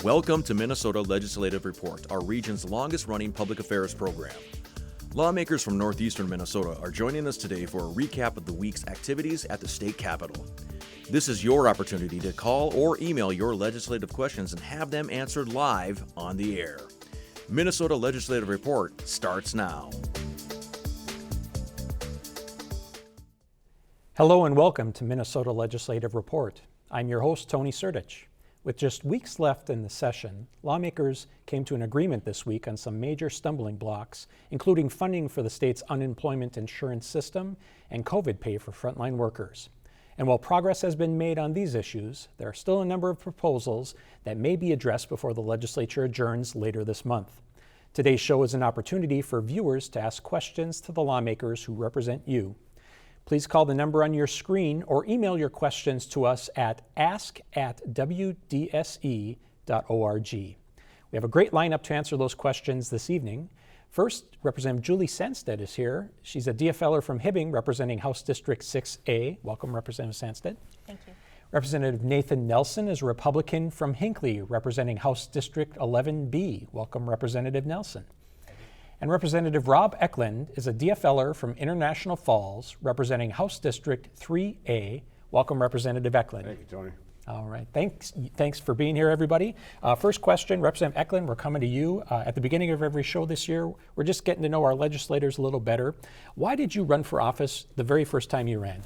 Welcome to Minnesota Legislative Report, our region's longest-running public affairs program. Lawmakers from northeastern Minnesota are joining us today for a recap of the week's activities at the state capitol. This is your opportunity to call or email your legislative questions and have them answered live on the air. Minnesota Legislative Report starts now. Hello and welcome to Minnesota Legislative Report. I'm your host, Tony Sertich. With just weeks left in the session, lawmakers came to an agreement this week on some major stumbling blocks, including funding for the state's unemployment insurance system and COVID pay for frontline workers. And while progress has been made on these issues, there are still a number of proposals that may be addressed before the legislature adjourns later this month. Today's show is an opportunity for viewers to ask questions to the lawmakers who represent you. Please call the number on your screen or email your questions to us at ask@wdse.org. We have a great lineup to answer those questions this evening. First, Representative Julie Sandstede is here. She's a DFLer from Hibbing, representing House District 6A. Welcome, Representative Sandstede. Thank you. Representative Nathan Nelson is a Republican from Hinckley, representing House District 11B. Welcome, Representative Nelson. And Representative Rob Ecklund is a DFLer from International Falls, representing House District 3A. Welcome, Representative Ecklund. Thank you, Tony. All right, thanks for being here, everybody. First question, Representative Ecklund, we're coming to you. At the beginning of every show this year, we're just getting to know our legislators a little better. Why did you run for office the very first time you ran?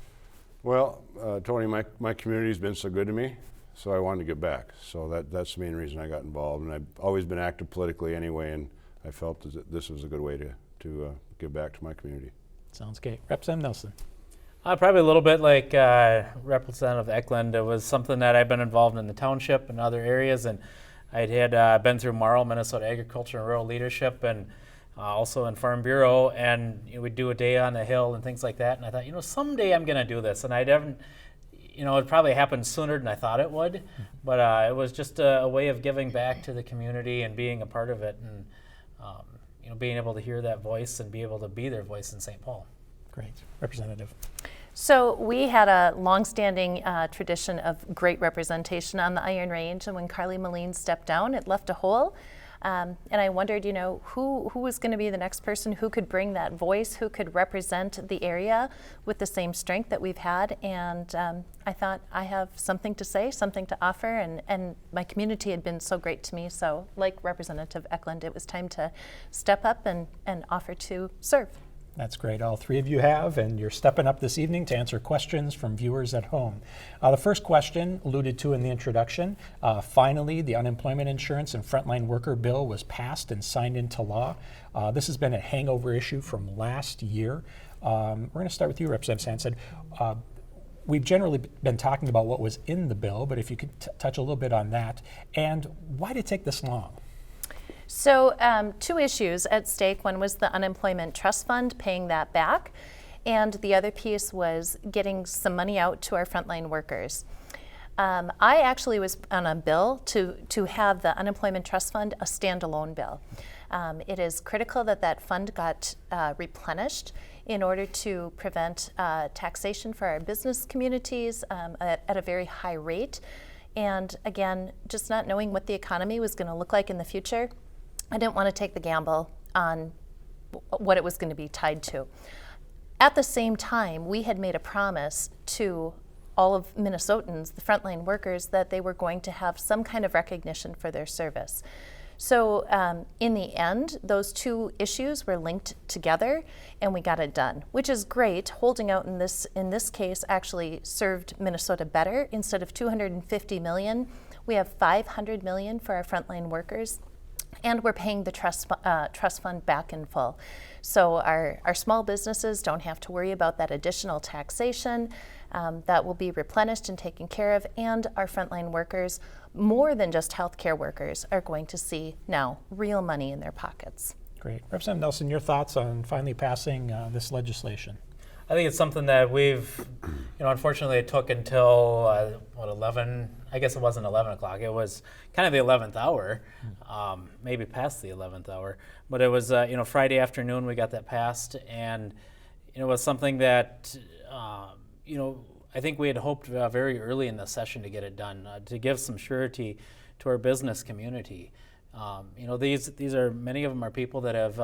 Well, Tony, my community's been so good to me, so I wanted to get back. So that's the main reason I got involved, and I've always been active politically anyway, and I felt that this was a good way to give back to my community. Sounds great. Representative Nelson. Probably a little bit like Representative Ecklund. It was something that I've been involved in the township and other areas, and I had been through Marl, Minnesota Agriculture and Rural Leadership, and also in Farm Bureau, and we'd do a day on the Hill and things like that. And I thought, someday I'm going to do this, and I haven't. It probably happened sooner than I thought it would, but it was just a way of giving back to the community and being a part of it, and being able to hear that voice and be able to be their voice in St. Paul. Great. Representative. So we had a longstanding tradition of great representation on the Iron Range, and when Carly Moline stepped down, it left a hole. And I wondered, who was going to be the next person who could bring that voice, who could represent the area with the same strength that we've had. And I thought, I have something to say, something to offer, and my community had been so great to me. So like Representative Ecklund, it was time to step up and offer to serve. That's great. All three of you have, and you're stepping up this evening to answer questions from viewers at home. The first question, alluded to in the introduction, finally, the unemployment insurance and frontline worker bill was passed and signed into law. This has been a hangover issue from last year. We're going to start with you, Representative Sandstede. We've generally been talking about what was in the bill, but if you could touch a little bit on that, and why did it take this long? So two issues at stake. One was the unemployment trust fund, paying that back, and the other piece was getting some money out to our frontline workers. I actually was on a bill to have the unemployment trust fund a standalone bill. It is critical that fund got replenished in order to prevent taxation for our business communities at a very high rate. And again, just not knowing what the economy was going to look like in the future, I didn't want to take the gamble on what it was going to be tied to. At the same time, we had made a promise to all of Minnesotans, the frontline workers, that they were going to have some kind of recognition for their service. So in the end, those two issues were linked together, and we got it done, which is great. Holding out in this case actually served Minnesota better. Instead of $250 million, we have $500 million for our frontline workers. And we're paying the trust fund back in full. So our small businesses don't have to worry about that additional taxation. That will be replenished and taken care of. And our frontline workers, more than just healthcare workers, are going to see now real money in their pockets. Great. Representative Nelson, your thoughts on finally passing this legislation? I think it's something that we've, unfortunately it took until, 11, I guess it wasn't 11 o'clock, it was kind of the 11th hour, maybe past the 11th hour, but it was, Friday afternoon we got that passed, and it was something that, I think we had hoped very early in the session to get it done, to give some surety our business community. These are, many of them are people that have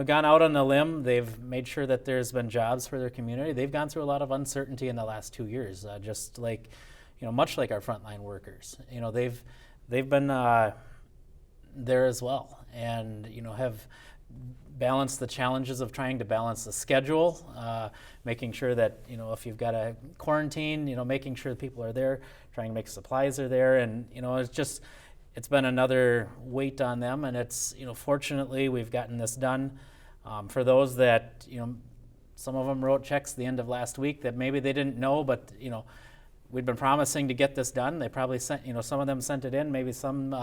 gone out on a limb. They've made sure that there's been jobs for their community. They've gone through a lot of uncertainty in the last 2 years, just like, much like our frontline workers. They've been there as well, and have balanced the challenges of trying to balance the schedule, making sure that if you've got a quarantine, making sure that people are there, trying to make supplies are there, and it's been another weight on them. And it's fortunately we've gotten this done. For those that some of them wrote checks the end of last week that maybe they didn't know, but we'd been promising to get this done. They probably sent, some of them sent it in. Maybe some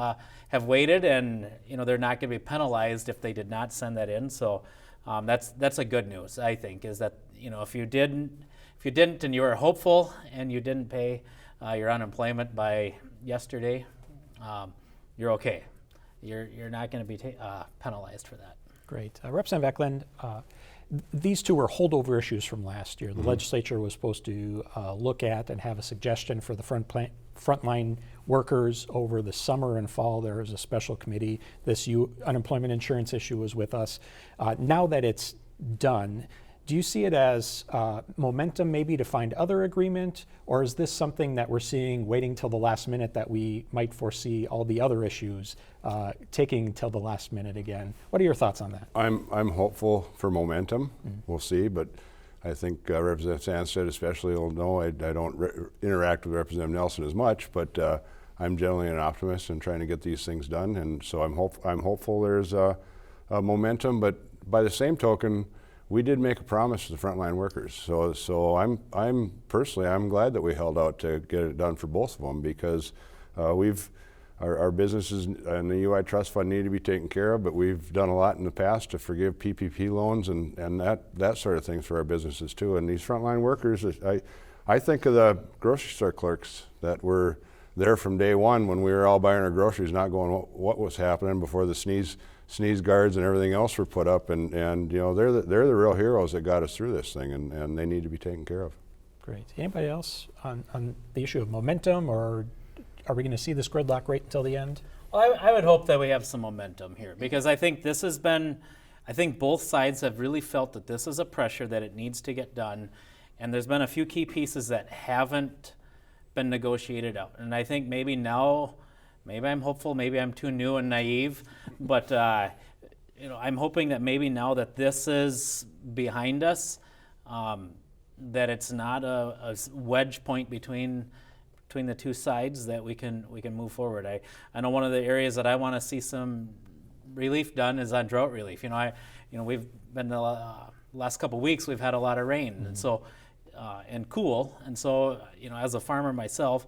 have waited, and they're not going to be penalized if they did not send that in. So that's a good news, I think, is that if you didn't and you were hopeful and you didn't pay your unemployment by yesterday, you're okay. You're not going to be penalized for that. Great. Representative Ecklund, these two were holdover issues from last year. The legislature was supposed to look at and have a suggestion for the frontline workers over the summer and fall. There was a special committee. This unemployment insurance issue was with us. Now that it's done, do you see it as momentum maybe to find other agreement, or is this something that we're seeing waiting till the last minute that we might foresee all the other issues taking till the last minute again? What are your thoughts on that? I'm hopeful for momentum. We'll see, but I think Representative Sandstede especially will know I don't interact with Representative Nelson as much, but I'm generally an optimist and trying to get these things done, and so I'm hopeful there's a momentum. But by the same token, we did make a promise to the frontline workers, so I'm personally glad that we held out to get it done for both of them, because our businesses and the UI Trust Fund need to be taken care of, but we've done a lot in the past to forgive PPP loans and that sort of thing for our businesses too. And these frontline workers, I think of the grocery store clerks that were there from day one when we were all buying our groceries, not going what was happening before the sneeze guards and everything else were put up, and they're the real heroes that got us through this thing, and they need to be taken care of. Great. Anybody else on the issue of momentum, or are we going to see this gridlock right until the end? Well, I would hope that we have some momentum here, because I think this has been, I think both sides have really felt that this is a pressure that it needs to get done, and there's been a few key pieces that haven't been negotiated out. And I think maybe now, maybe I'm hopeful, maybe I'm too new and naive, but I'm hoping that maybe now that this is behind us, that it's not a wedge point between the two sides, that we can move forward. I know one of the areas that I want to see some relief done is on drought relief. We've been the last couple of weeks we've had a lot of rain, and so and cool, and so as a farmer myself,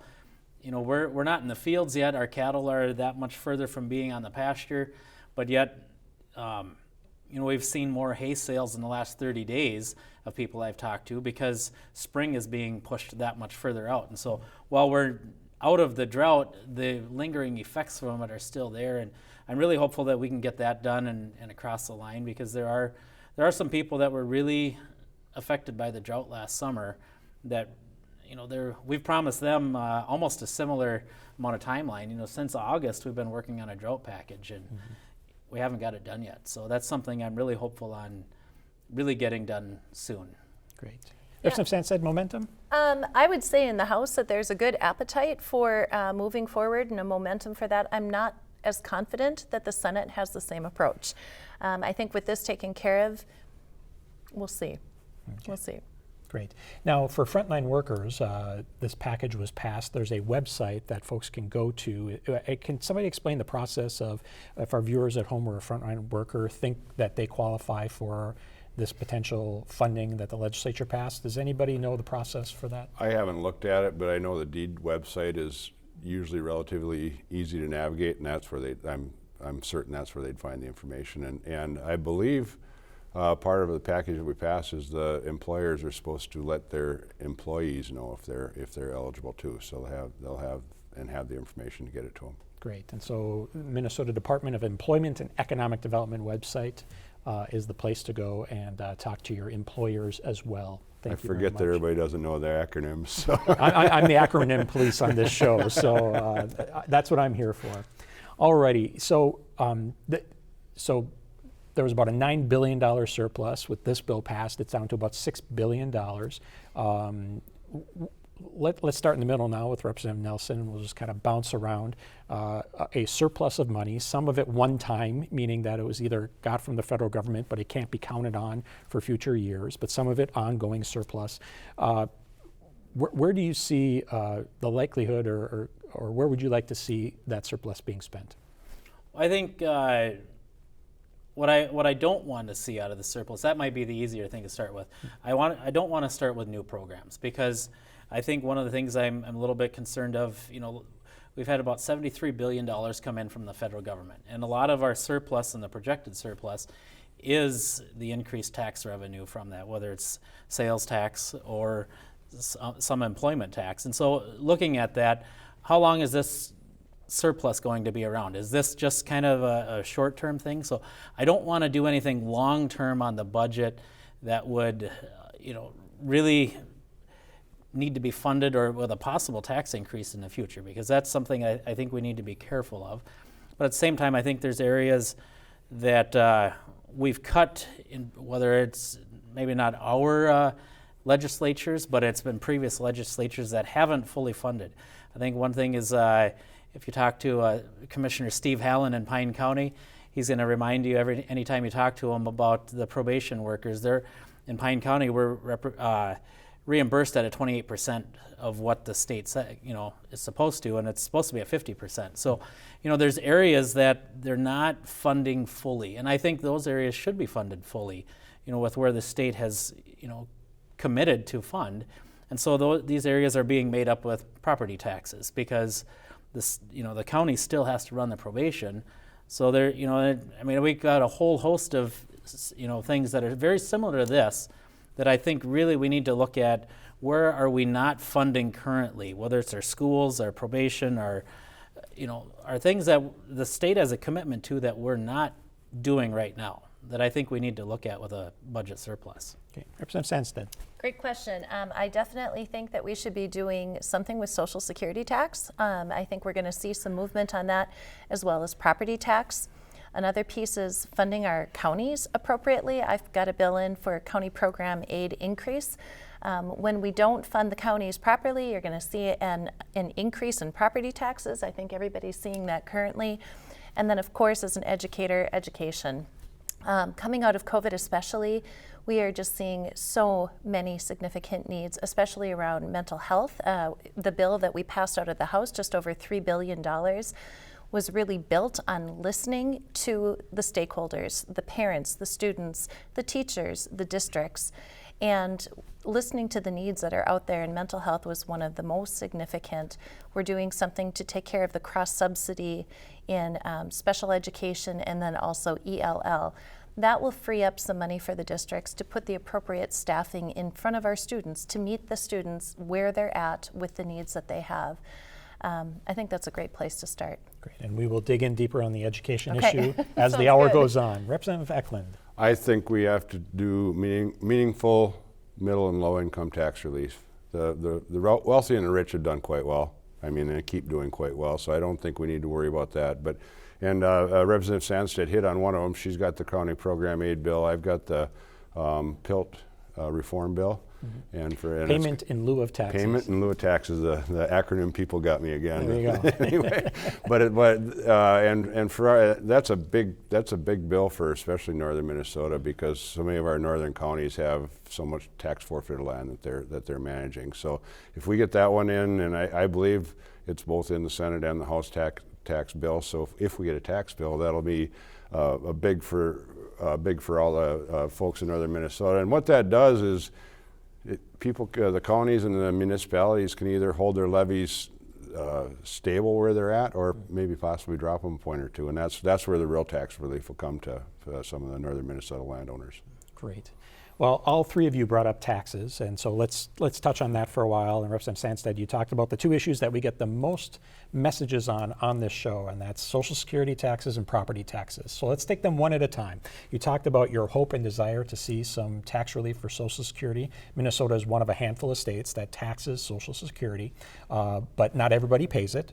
we're not in the fields yet. Our cattle are that much further from being on the pasture, but yet, we've seen more hay sales in the last 30 days of people I've talked to, because spring is being pushed that much further out. And so while we're out of the drought, the lingering effects from it are still there. And I'm really hopeful that we can get that done and across the line, because there are some people that were really affected by the drought last summer that we've promised them almost a similar amount of timeline. Since August, we've been working on a drought package, and we haven't got it done yet. So that's something I'm really hopeful on really getting done soon. Great. Representative Sandstede, momentum? I would say in the House that there's a good appetite for moving forward and a momentum for that. I'm not as confident that the Senate has the same approach. I think with this taken care of, we'll see. Okay. We'll see. Great. Now, for frontline workers, this package was passed. There's a website that folks can go to. Can somebody explain the process of, if our viewers at home or a frontline worker think that they qualify for this potential funding that the legislature passed? Does anybody know the process for that? I haven't looked at it, but I know the deed website is usually relatively easy to navigate, and that's where I'm certain that's where they'd find the information. And I believe part of the package that we passed is the employers are supposed to let their employees know if they're eligible too. So they'll have the information to get it to them. Great. And so Minnesota Department of Employment and Economic Development website is the place to go and talk to your employers as well. Thank you forget very that much. everybody doesn't know the acronyms. So. I'm the acronym police on this show, so that's what I'm here for. Alrighty, so so there was about a $9 billion surplus. With this bill passed, it's down to about $6 billion. Let's start in the middle now with Representative Nelson, and we'll just kind of bounce around. A surplus of money, some of it one time, meaning that it was either got from the federal government, but it can't be counted on for future years, but some of it ongoing surplus. Where do you see the likelihood, or where would you like to see that surplus being spent? I think what I don't want to see out of the surplus, that might be the easier thing to start with. I don't want to start with new programs, because I think one of the things I'm a little bit concerned of, we've had about $73 billion come in from the federal government, and a lot of our surplus and the projected surplus is the increased tax revenue from that, whether it's sales tax or some employment tax. And so looking at that, how long is this surplus going to be around? Is this just kind of a short-term thing? So I don't want to do anything long-term on the budget that would, really need to be funded or with a possible tax increase in the future, because that's something I think we need to be careful of. But at the same time, I think there's areas that we've cut in, whether it's maybe not our legislatures, but it's been previous legislatures that haven't fully funded. I think one thing is if you talk to Commissioner Steve Hallen in Pine County, he's going to remind you anytime you talk to him about the probation workers. They're in Pine County, we're reimbursed at a 28% of what the state is supposed to, and it's supposed to be at 50%. So, there's areas that they're not funding fully, and I think those areas should be funded fully, with where the state has, committed to fund. And so these areas are being made up with property taxes, because this, the county still has to run the probation. So there, we've got a whole host of, things that are very similar to this, that I think really we need to look at. Where are we not funding currently, whether it's our schools, our probation, our things that the state has a commitment to that we're not doing right now, that I think we need to look at with a budget surplus. Okay, Representative Sandstede. Great question. I definitely think that we should be doing something with Social Security tax. I think we're going to see some movement on that, as well as property tax. Another piece is funding our counties appropriately. I've got a bill in for a county program aid increase. When we don't fund the counties properly, you're going to see an increase in property taxes. I think everybody's seeing that currently. And then, of course, as an educator, education. Coming out of COVID especially, we are just seeing so many significant needs, especially around mental health. The bill that we passed out of the House, just over $3 billion, was really built on listening to the stakeholders, the parents, the students, the teachers, the districts, and listening to the needs that are out there. And mental health was one of the most significant. We're doing something to take care of the cross-subsidy in special education, and then also ELL. That will free up some money for the districts to put the appropriate staffing in front of our students to meet the students where they're at with the needs that they have. I think that's a great place to start. Great, and we will dig in deeper on the education Okay. issue as the Sounds hour good. goes on. Representative Ecklund. I think we have to do meaningful middle and low income tax relief. The wealthy and the rich have done quite well. They keep doing quite well, so I don't think we need to worry about that. And Representative Sandstede hit on one of them. She's got the county program aid bill. I've got the PILT reform bill. And Payment in lieu of taxes. Payment in lieu of taxes. The acronym people got me again. There you go. Anyway, that's a big bill for especially northern Minnesota, because so many of our northern counties have so much tax forfeited land that they're managing. So if we get that one in, and I believe it's both in the Senate and the House tax bill. So if we get a tax bill, that'll be big for all the folks in northern Minnesota. And what that does is, the counties and the municipalities can either hold their levies stable where they're at, or maybe possibly drop them a point or two, and that's where the real tax relief will come to some of the northern Minnesota landowners. Great. Well, all three of you brought up taxes, and so let's touch on that for a while. And Representative Sandstede, you talked about the two issues that we get the most messages on this show, and that's Social Security taxes and property taxes. So let's take them one at a time. You talked about your hope and desire to see some tax relief for Social Security. Minnesota is one of a handful of states that taxes Social Security, but not everybody pays it.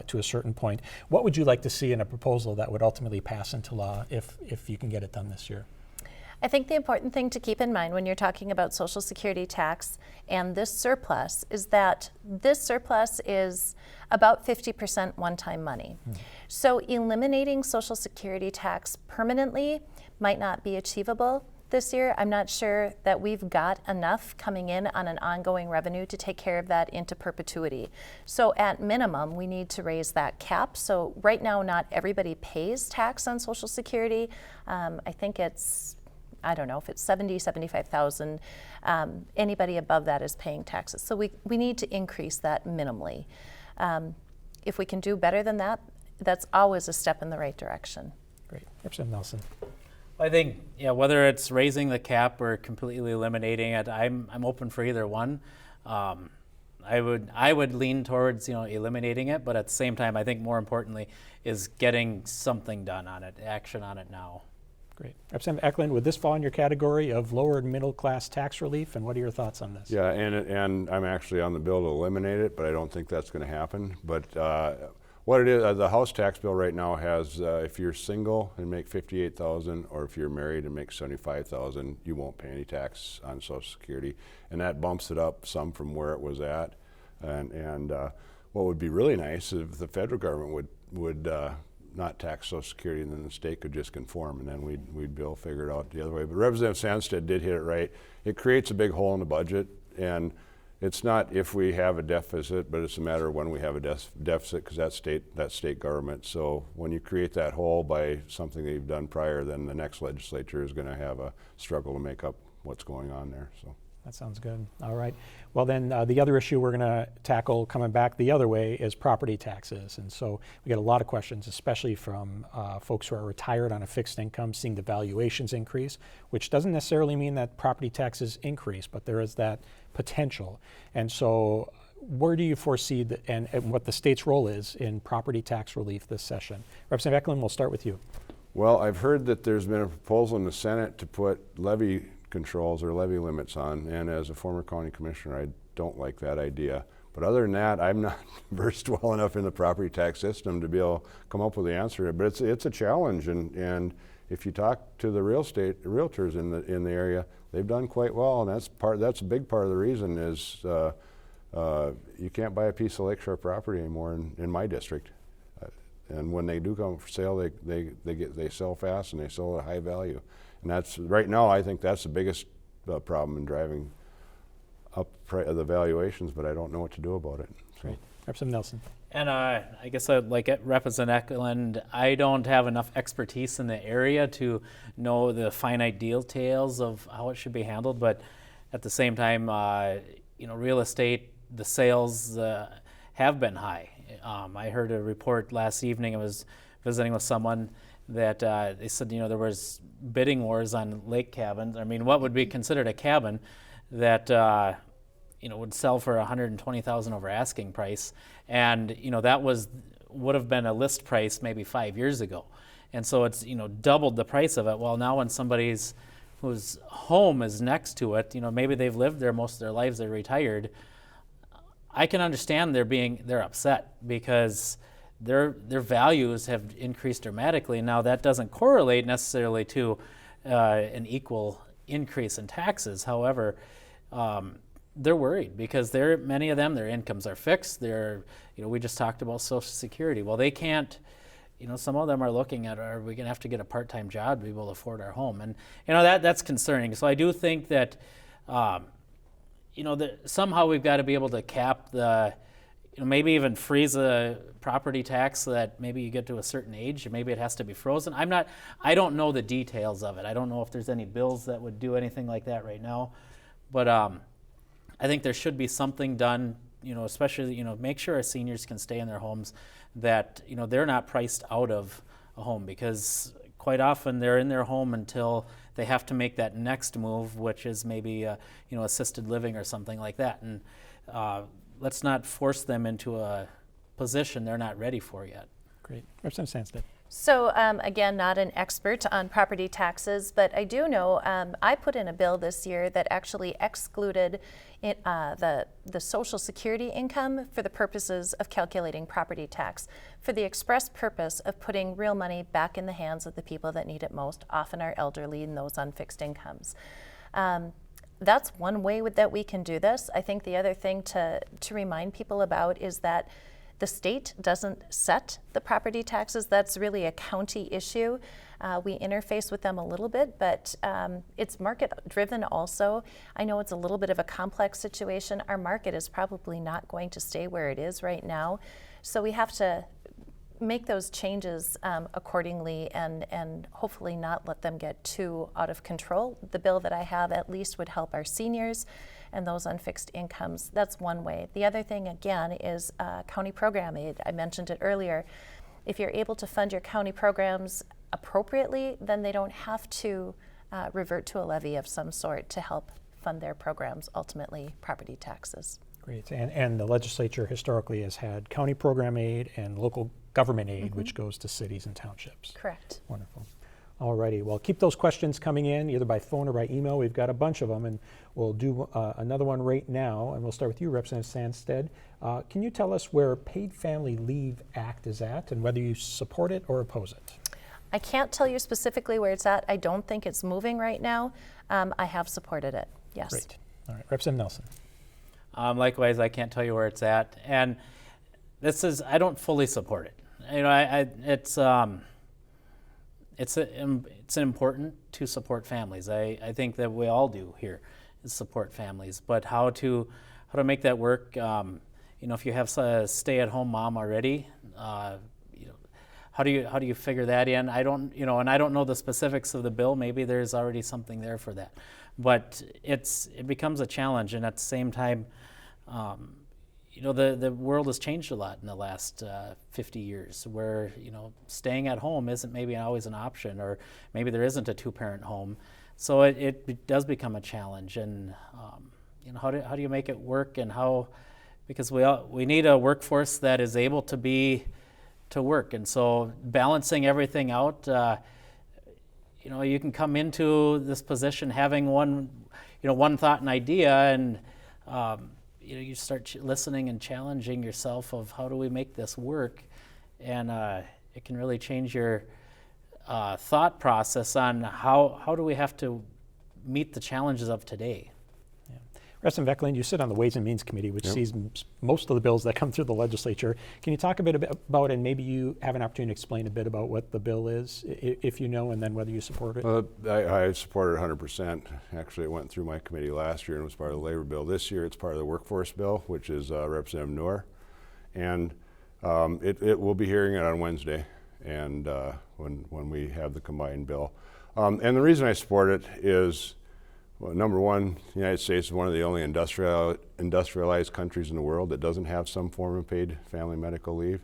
To a certain point. What would you like to see in a proposal that would ultimately pass into law if you can get it done this year? I think the important thing to keep in mind when you're talking about Social Security tax and this surplus is that this surplus is about 50% one-time money. So eliminating Social Security tax permanently might not be achievable this year. I'm not sure that we've got enough coming in on an ongoing revenue to take care of that into perpetuity. So at minimum, we need to raise that cap. So right now, not everybody pays tax on Social Security. I think it's, I don't know if it's 75,000. Anybody above that is paying taxes. So we need to increase that minimally. If we can do better than that, that's always a step in the right direction. Great. Representative Nelson. I think, whether it's raising the cap or completely eliminating it, I'm open for either one. I would lean towards eliminating it, but at the same time, I think more importantly is getting something done on it, action on it now. Great. Representative Ecklund, would this fall in your category of lower and middle class tax relief, and what are your thoughts on this? Yeah, and I'm actually on the bill to eliminate it, but I don't think that's going to happen. But what it is, the House tax bill right now has, if you're single and make $58,000, or if you're married and make $75,000, you won't pay any tax on Social Security, and that bumps it up some from where it was at. And what would be really nice is if the federal government would not tax Social Security, and then the state could just conform, and then we'd be able to figure it out the other way. But Representative Sandstede did hit it right. It creates a big hole in the budget, and it's not if we have a deficit, but it's a matter of when we have a deficit, because that's state government. So when you create that hole by something that you've done prior, then the next legislature is going to have a struggle to make up what's going on there. So. That sounds good. All right. Well, then the other issue we're going to tackle coming back the other way is property taxes. And so we get a lot of questions, especially from folks who are retired on a fixed income, seeing the valuations increase, which doesn't necessarily mean that property taxes increase, but there is that potential. And so where do you foresee and what the state's role is in property tax relief this session? Representative Ecklund, we'll start with you. Well, I've heard that there's been a proposal in the Senate to put levy controls or levy limits on, and as a former county commissioner, I don't like that idea. But other than that, I'm not versed well enough in the property tax system to be able to come up with the answer. But it's a challenge, and if you talk to the real estate realtors in the area, they've done quite well, and that's a big part of the reason is you can't buy a piece of lakeshore property anymore in my district. And when they do come for sale, they sell fast and they sell at a high value. And that's right now. I think that's the biggest problem in driving up the valuations. But I don't know what to do about it. So. Great, Representative Nelson. And I guess like Representative Ecklund, I don't have enough expertise in the area to know the finite details of how it should be handled. But at the same time, real estate, the sales have been high. I heard a report last evening. I was visiting with someone that they said, there was bidding wars on lake cabins. I mean, what would be considered a cabin that, would sell for $120,000 over asking price. And, that would have been a list price maybe 5 years ago. And so it's, doubled the price of it. Well, now when somebody's whose home is next to it, maybe they've lived there most of their lives, they're retired, I can understand they're upset because their values have increased dramatically. Now that doesn't correlate necessarily to an equal increase in taxes. However, they're worried because many of them, their incomes are fixed. We just talked about Social Security. Well, they can't. Some of them are looking at, are we going to have to get a part-time job to be able to afford our home? And that's concerning. So I do think that somehow we've got to be able to cap maybe even freeze a property tax so that maybe you get to a certain age, and maybe it has to be frozen. I don't know the details of it. I don't know if there's any bills that would do anything like that right now. But I think there should be something done, especially, make sure our seniors can stay in their homes, that, they're not priced out of a home, because quite often they're in their home until they have to make that next move, which is maybe assisted living or something like that. And let's not force them into a position they're not ready for yet. Great. Representative Sandstede. So again, not an expert on property taxes, but I do know I put in a bill this year that actually excluded the Social Security income for the purposes of calculating property tax, for the express purpose of putting real money back in the hands of the people that need it most, often our elderly and those on fixed incomes. That's one way that we can do this. I think the other thing to remind people about is that the state doesn't set the property taxes. That's really a county issue. We interface with them a little bit, but it's market driven also. I know it's a little bit of a complex situation. Our market is probably not going to stay where it is right now. So we have to make those changes accordingly and hopefully not let them get too out of control. The bill that I have at least would help our seniors and those on fixed incomes. That's one way. The other thing, again, is county program aid. I mentioned it earlier. If you're able to fund your county programs appropriately, then they don't have to revert to a levy of some sort to help fund their programs, ultimately property taxes. Great. And the legislature historically has had county program aid and local government aid, which goes to cities and townships. Correct. Wonderful. Alrighty, well, keep those questions coming in either by phone or by email. We've got a bunch of them, and we'll do another one right now, and we'll start with you, Representative Sandstede. Can you tell us where Paid Family Leave Act is at and whether you support it or oppose it? I can't tell you specifically where it's at. I don't think it's moving right now. I have supported it, yes. Great. All right, Representative Nelson. Likewise, I can't tell you where it's at, and I don't fully support it. It's important to support families. I think that we all do here is support families, but how to make that work. If you have a stay-at-home mom already, how do you figure that in? I don't know the specifics of the bill. Maybe there's already something there for that, but it becomes a challenge. And at the same time, the world has changed a lot in the last 50 years where, staying at home isn't maybe always an option, or maybe there isn't a two-parent home. So it does become a challenge. And, how do you make it work, and because we need a workforce that is able to work. And so balancing everything out, you can come into this position having one thought and idea, and, you start listening and challenging yourself of how do we make this work, and it can really change your thought process on how do we have to meet the challenges of today. Yeah. Representative Ecklund, you sit on the Ways and Means Committee, which sees most of the bills that come through the legislature. Can you talk a bit about, and maybe you have an opportunity to explain a bit about what the bill is, if you know, and then whether you support it? I support it 100%. Actually, it went through my committee last year and was part of the labor bill. This year, it's part of the workforce bill, which is Representative Noor. And it will be hearing it on Wednesday, and when we have the combined bill. And the reason I support it is, well, number one, the United States is one of the only industrialized countries in the world that doesn't have some form of paid family medical leave.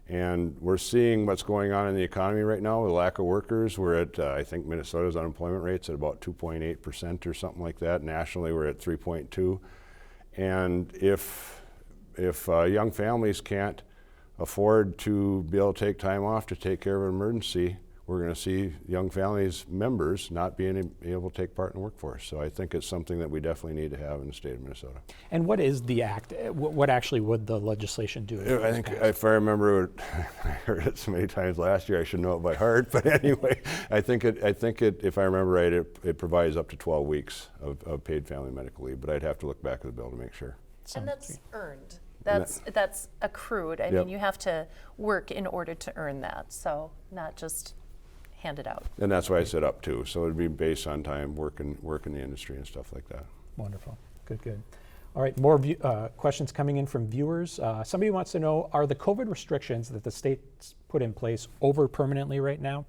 And we're seeing what's going on in the economy right now with lack of workers. We're at, I think Minnesota's unemployment rate's at about 2.8% or something like that. Nationally, we're at 3.2. And if young families can't afford to be able to take time off to take care of an emergency, we're going to see young families members not being able to take part in the workforce. So I think it's something that we definitely need to have in the state of Minnesota. And what is the act? What actually would the legislation do? I think, if I remember, I heard it so many times last year, I should know it by heart. But anyway, I think it. If I remember right, it provides up to 12 weeks of paid family medical leave. But I'd have to look back at the bill to make sure. And that's earned. That's accrued. I mean, you have to work in order to earn that. So not just hand it out. And that's why I set up too. So it'd be based on time, work in the industry and stuff like that. Wonderful. Good. All right, more questions coming in from viewers. Somebody wants to know, are the COVID restrictions that the state's put in place over permanently right now?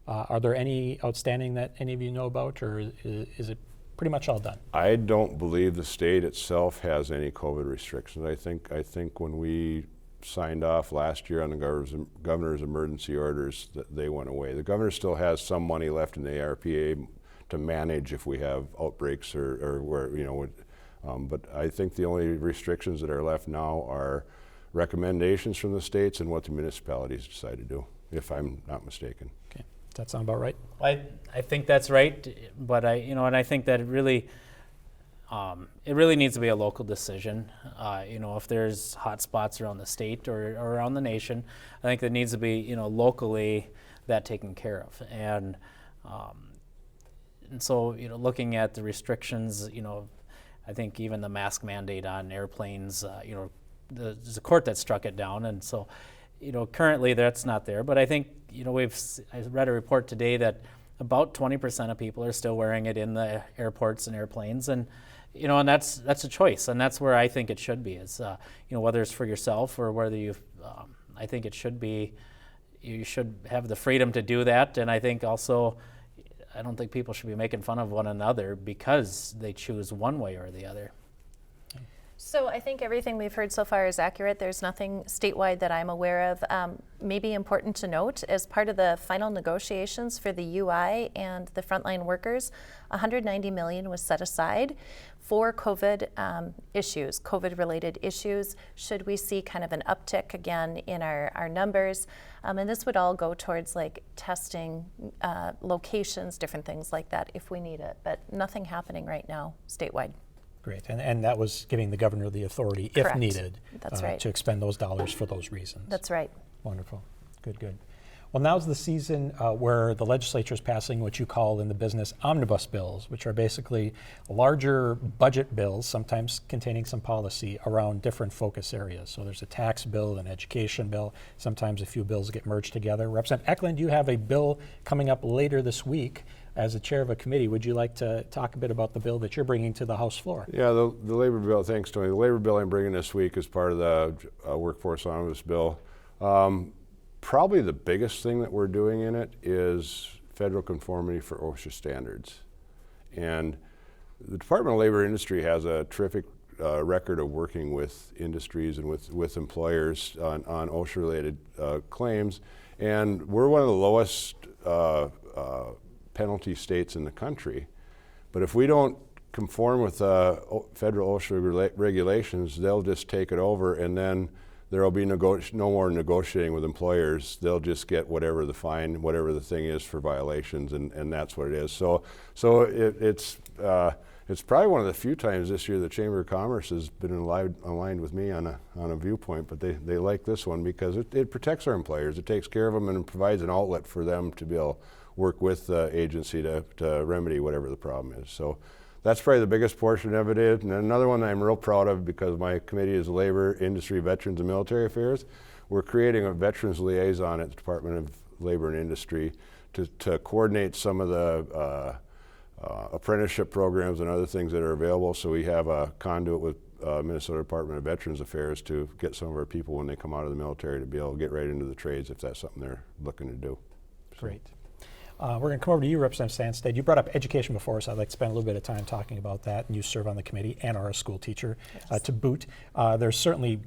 Are there any outstanding that any of you know about, or is it pretty much all done? I don't believe the state itself has any COVID restrictions. I think when we signed off last year on the governor's emergency orders, that they went away. The governor still has some money left in the ARPA to manage if we have outbreaks or where, but I think the only restrictions that are left now are recommendations from the states and what the municipalities decide to do, if I'm not mistaken. Okay, does that sound about right? I think that's right, but I think that it really needs to be a local decision. If there's hot spots around the state or around the nation, I think that needs to be, locally that taken care of. And so, looking at the restrictions, I think even the mask mandate on airplanes, there's a court that struck it down, and so, currently that's not there. But I think, I read a report today that about 20% of people are still wearing it in the airports and airplanes, and and that's a choice, and that's where I think it should be. Is whether it's for yourself or whether I think it should be. You should have the freedom to do that, and I think also, I don't think people should be making fun of one another because they choose one way or the other. So I think everything we've heard so far is accurate. There's nothing statewide that I'm aware of. Maybe important to note, as part of the final negotiations for the UI and the frontline workers, $190 million was set aside for COVID issues, COVID-related issues, should we see kind of an uptick again in our numbers. And this would all go towards like testing, locations, different things like that if we need it, but nothing happening right now statewide. Great, and that was giving the governor the authority, if Correct. needed, That's right. to expend those dollars for those reasons. That's right. Wonderful, good. Well, now's the season where the legislature is passing what you call in the business omnibus bills, which are basically larger budget bills, sometimes containing some policy around different focus areas. So there's a tax bill, an education bill, sometimes a few bills get merged together. Representative Ecklund, you have a bill coming up later this week. As the chair of a committee, would you like to talk a bit about the bill that you're bringing to the House floor? Yeah, the labor bill, thanks Tony. The labor bill I'm bringing this week is part of the workforce omnibus bill. Probably the biggest thing that we're doing in it is federal conformity for OSHA standards. And the Department of Labor and Industry has a terrific record of working with industries and with employers on OSHA-related claims. And we're one of the lowest penalty states in the country. But if we don't conform with federal OSHA regulations, they'll just take it over, and then there will be no more negotiating with employers. They'll just get whatever the fine, whatever the thing is for violations, and that's what it is. So it's probably one of the few times this year the Chamber of Commerce has been aligned with me on a viewpoint, but they like this one because it protects our employers. It takes care of them and provides an outlet for them to be able to work with the agency to remedy whatever the problem is. So that's probably the biggest portion of it. And another one I'm real proud of, because my committee is Labor, Industry, Veterans, and Military Affairs. We're creating a veterans liaison at the Department of Labor and Industry to coordinate some of the apprenticeship programs and other things that are available. So we have a conduit with Minnesota Department of Veterans Affairs to get some of our people when they come out of the military to be able to get right into the trades if that's something they're looking to do. Great. We're going to come over to you, Representative Sandstede. You brought up education before, so I'd like to spend a little bit of time talking about that. And you serve on the committee and are a school teacher to boot. There's certainly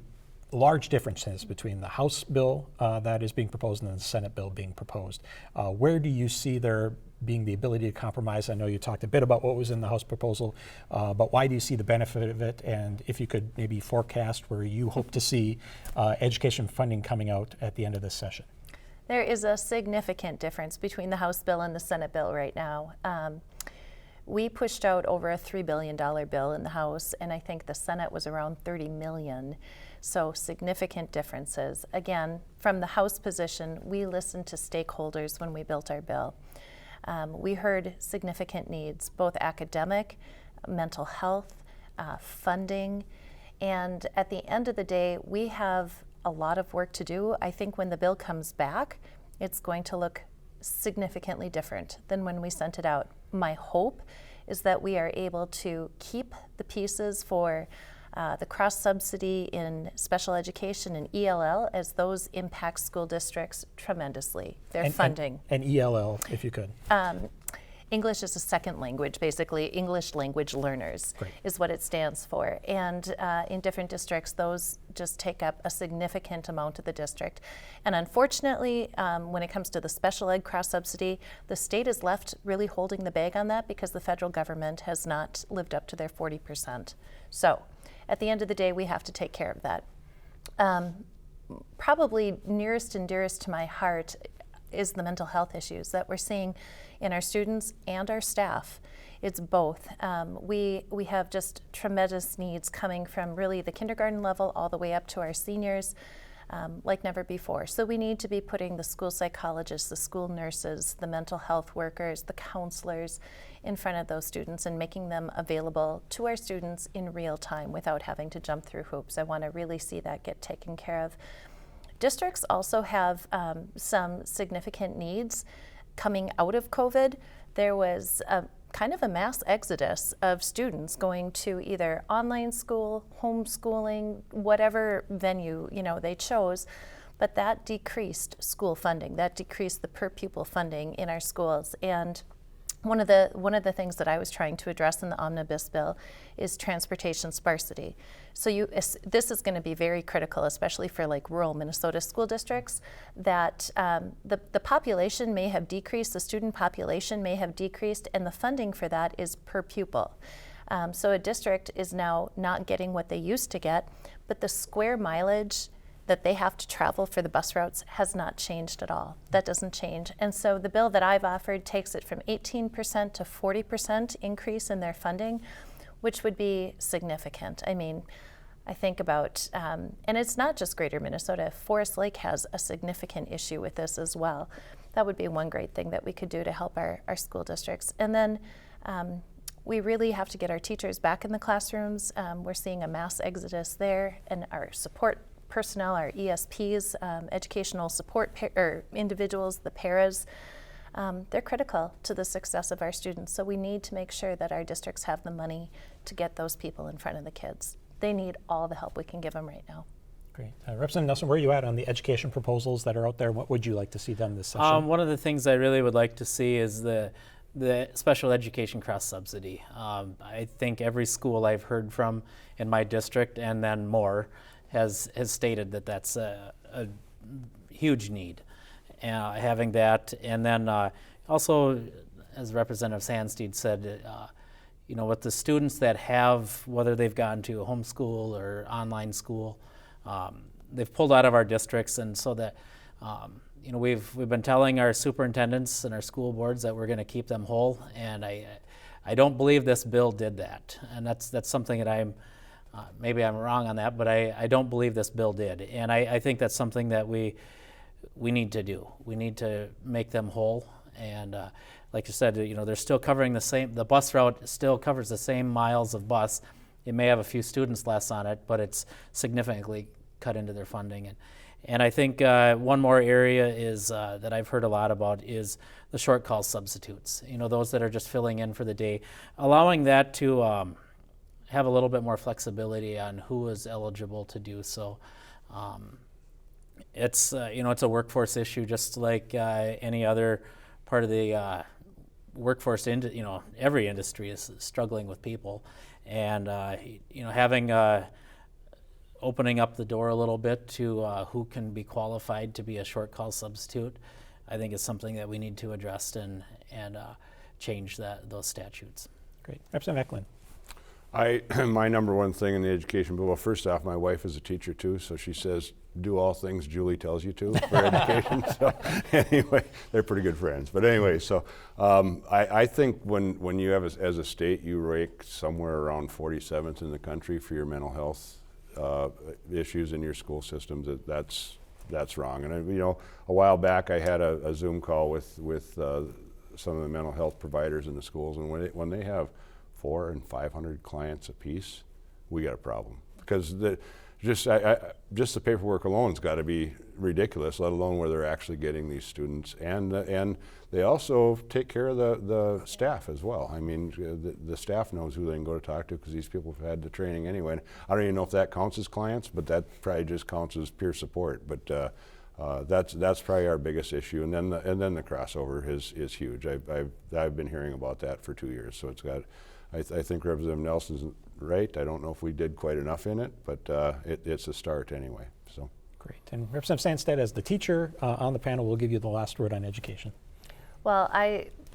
large differences between the House bill that is being proposed and the Senate bill being proposed. Where do you see there being the ability to compromise? I know you talked a bit about what was in the House proposal, but why do you see the benefit of it? And if you could maybe forecast where you hope to see education funding coming out at the end of this session. There is a significant difference between the House bill and the Senate bill right now. We pushed out over a $3 billion bill in the House, and I think the Senate was around $30 million. So significant differences. Again, from the House position, we listened to stakeholders when we built our bill. We heard significant needs, both academic, mental health, funding, and at the end of the day, we have a lot of work to do. I think when the bill comes back, it's going to look significantly different than when we sent it out. My hope is that we are able to keep the pieces for the cross-subsidy in special education and ELL, as those impact school districts tremendously, their funding. And ELL, if you could. English is a second language, basically. English language learners is what it stands for. And in different districts, those just take up a significant amount of the district. And unfortunately, when it comes to the special ed cross-subsidy, the state is left really holding the bag on that because the federal government has not lived up to their 40%. So at the end of the day, we have to take care of that. Probably nearest and dearest to my heart is the mental health issues that we're seeing in our students and our staff. It's both. We have just tremendous needs coming from really the kindergarten level all the way up to our seniors like never before. So we need to be putting the school psychologists, the school nurses, the mental health workers, the counselors in front of those students and making them available to our students in real time without having to jump through hoops. I want to really see that get taken care of. Districts also have some significant needs. Coming out of COVID, there was kind of a mass exodus of students going to either online school, homeschooling, whatever venue they chose, but that decreased school funding. That decreased the per pupil funding in our schools. And one of the things that I was trying to address in the omnibus bill is transportation sparsity. So this is going to be very critical, especially for like rural Minnesota school districts, that the population may have decreased, the student population may have decreased, and the funding for that is per pupil. So a district is now not getting what they used to get, but the square mileage that they have to travel for the bus routes has not changed at all. That doesn't change. And so the bill that I've offered takes it from 18% to 40% increase in their funding, which would be significant. I mean, I think about, and it's not just Greater Minnesota. Forest Lake has a significant issue with this as well. That would be one great thing that we could do to help our school districts. And then we really have to get our teachers back in the classrooms. We're seeing a mass exodus there, and our support personnel, our ESPs, educational support individuals, the paras, they're critical to the success of our students. So we need to make sure that our districts have the money to get those people in front of the kids. They need all the help we can give them right now. Great. Representative Nelson, where are you at on the education proposals that are out there? What would you like to see done this session? One of the things I really would like to see is the special education cross-subsidy. I think every school I've heard from in my district, and then more, has stated that that's a huge need, having that. And then also, as Representative Sandstede said, with the students that have, whether they've gone to a homeschool or online school, they've pulled out of our districts, and so that we've been telling our superintendents and our school boards that we're going to keep them whole, and I don't believe this bill did that, and that's something that maybe I'm wrong on that, but I don't believe this bill did, and I think that's something that we need to do. We need to make them whole, and like you said, they're still covering the bus route still covers the same miles of bus. It may have a few students less on it, but it's significantly cut into their funding. And I think one more area is that I've heard a lot about is the short call substitutes. Those that are just filling in for the day, allowing that to have a little bit more flexibility on who is eligible to do so. It's it's a workforce issue, just like any other part of the workforce. Every industry is struggling with people, and having opening up the door a little bit to who can be qualified to be a short call substitute, I think is something that we need to address and change those statutes. Great. Representative Ecklund. My number one thing in the education bill, well, first off, my wife is a teacher too, so she says, do all things Julie tells you to for education. So anyway, they're pretty good friends. But anyway, so I think when you have, as a state, you rank somewhere around 47th in the country for your mental health issues in your school systems, that's wrong. And a while back I had a Zoom call with some of the mental health providers in the schools, and when they have 400 and 500 clients apiece, we got a problem, because just the paperwork alone's got to be ridiculous, let alone where they're actually getting these students, and they also take care of the staff as well. I mean, the staff knows who they can go to talk to, because these people have had the training anyway. I don't even know if that counts as clients, but that probably just counts as peer support. But That's probably our biggest issue, and then the crossover is huge. I've been hearing about that for 2 years, so it's got. I think Representative Nelson's right. I don't know if we did quite enough in it, but it's a start anyway. So Great. And Representative Sandstede, as the teacher on the panel, will give you the last word on education. Well,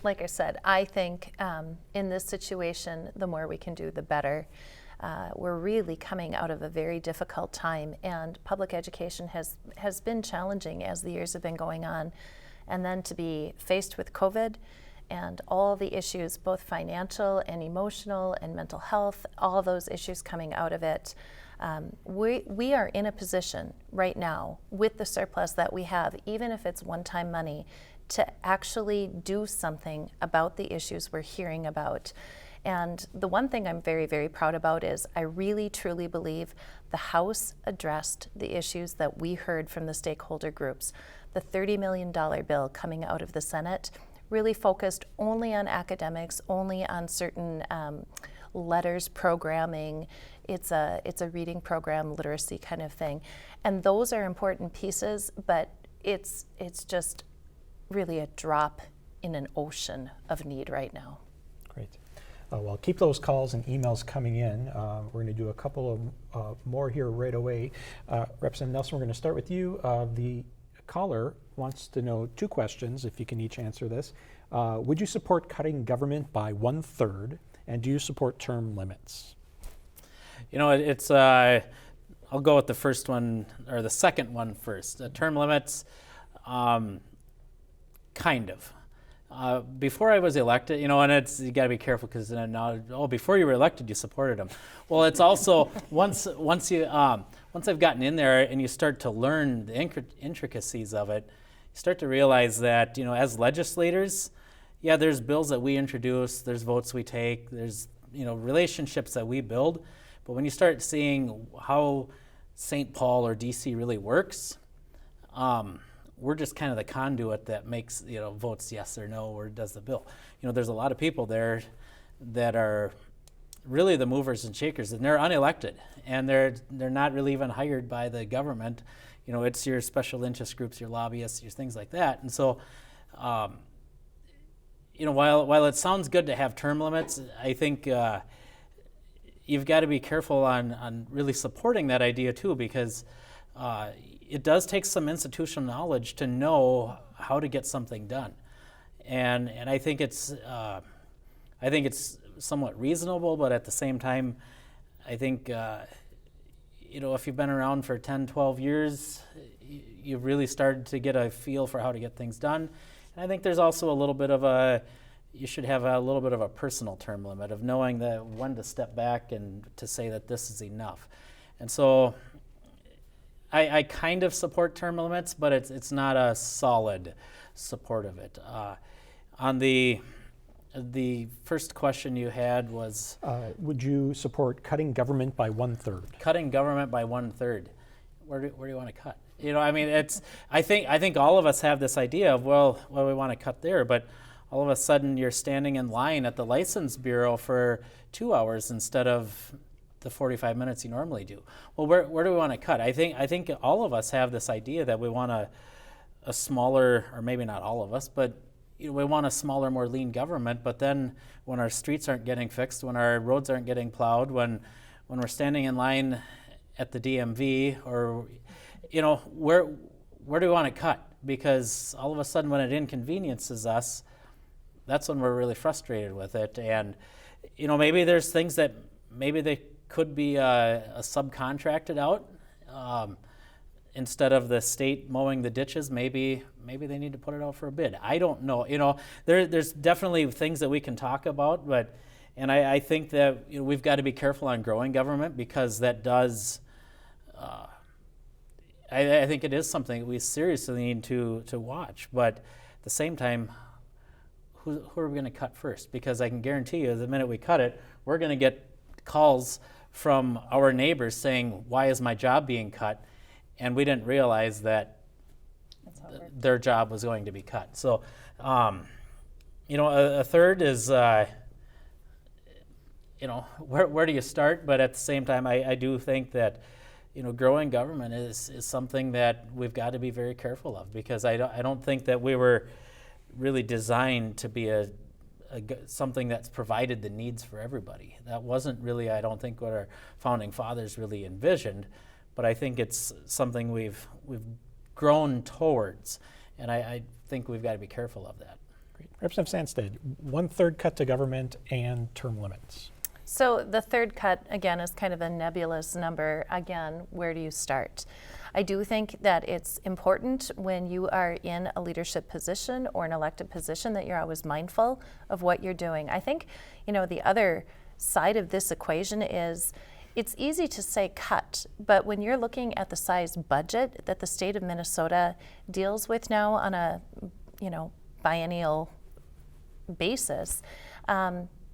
like I said, I think in this situation, the more we can do, the better. We're really coming out of a very difficult time, and public education has been challenging as the years have been going on. And then to be faced with COVID and all the issues, both financial and emotional and mental health, all those issues coming out of it, we are in a position right now with the surplus that we have, even if it's one-time money, to actually do something about the issues we're hearing about. And the one thing I'm very, very proud about is I really, truly believe the House addressed the issues that we heard from the stakeholder groups. The $30 million bill coming out of the Senate really focused only on academics, only on certain letters programming. It's a reading program, literacy kind of thing. And those are important pieces, but it's just really a drop in an ocean of need right now. Great. Well, keep those calls and emails coming in. We're going to do a couple of more here right away. Representative Nelson, we're going to start with you. The caller wants to know 2 questions, if you can each answer this. Would you support cutting government by 1/3, and do you support term limits? You know, I'll go with the first one, or the second one first. Term limits, kind of. Before I was elected, you know, and you got to be careful because now, before you were elected, you supported them. Well, it's also once I've gotten in there and you start to learn the intricacies of it, you start to realize that, you know, as legislators, yeah, there's bills that we introduce, there's votes we take, there's, you know, relationships that we build, but when you start seeing how St. Paul or DC really works, we're just kind of the conduit that makes, you know, votes yes or no or does the bill. You know, there's a lot of people there that are really the movers and shakers, and they're unelected, and they're not really even hired by the government. You know, it's your special interest groups, your lobbyists, your things like that. And so, you know, while it sounds good to have term limits, I think you've got to be careful on really supporting that idea too, because it does take some institutional knowledge to know how to get something done, and I think it's somewhat reasonable, but at the same time, I think you know, if you've been around for 10, 12 years, you've really started to get a feel for how to get things done. And I think there's also a little bit of you should have a little bit of a personal term limit of knowing that when to step back and to say that this is enough. And so I kind of support term limits, but it's not a solid support of it. On the first question you had was, would you support cutting government by 1/3? Cutting government by 1/3. Where do you want to cut? You know, I mean, I think all of us have this idea of, well, we want to cut there, but all of a sudden you're standing in line at the license bureau for 2 hours instead of the 45 minutes you normally do. Well, where do we want to cut? I think all of us have this idea that we want a smaller, or maybe not all of us, but you know, we want a smaller, more lean government. But then when our streets aren't getting fixed, when our roads aren't getting plowed, when we're standing in line at the DMV, or you know, where do we want to cut? Because all of a sudden when it inconveniences us, that's when we're really frustrated with it. And you know, maybe there's things that maybe they could be a subcontracted out instead of the state mowing the ditches. Maybe they need to put it out for a bid. I don't know. You know, there's definitely things that we can talk about, and I think that, you know, we've got to be careful on growing government, because that does. I think it is something we seriously need to watch. But at the same time, who are we going to cut first? Because I can guarantee you, the minute we cut it, we're going to get calls from our neighbors saying, why is my job being cut? And we didn't realize that their job was going to be cut. So, you know, a third is, you know, where do you start? But at the same time, I do think that, growing government is something that we've got to be very careful of, because I don't think that we were really designed to be something that's provided the needs for everybody. That wasn't really, I don't think, what our founding fathers really envisioned, but I think it's something we've grown towards, and I think we've got to be careful of that. Great. Representative Sandstede, 1/3 cut to government and term limits. So the third cut, again, is kind of a nebulous number. Again, where do you start? I do think that it's important when you are in a leadership position or an elected position that you're always mindful of what you're doing. I think, the other side of this equation is it's easy to say cut, but when you're looking at the size budget that the state of Minnesota deals with now on a, biennial basis,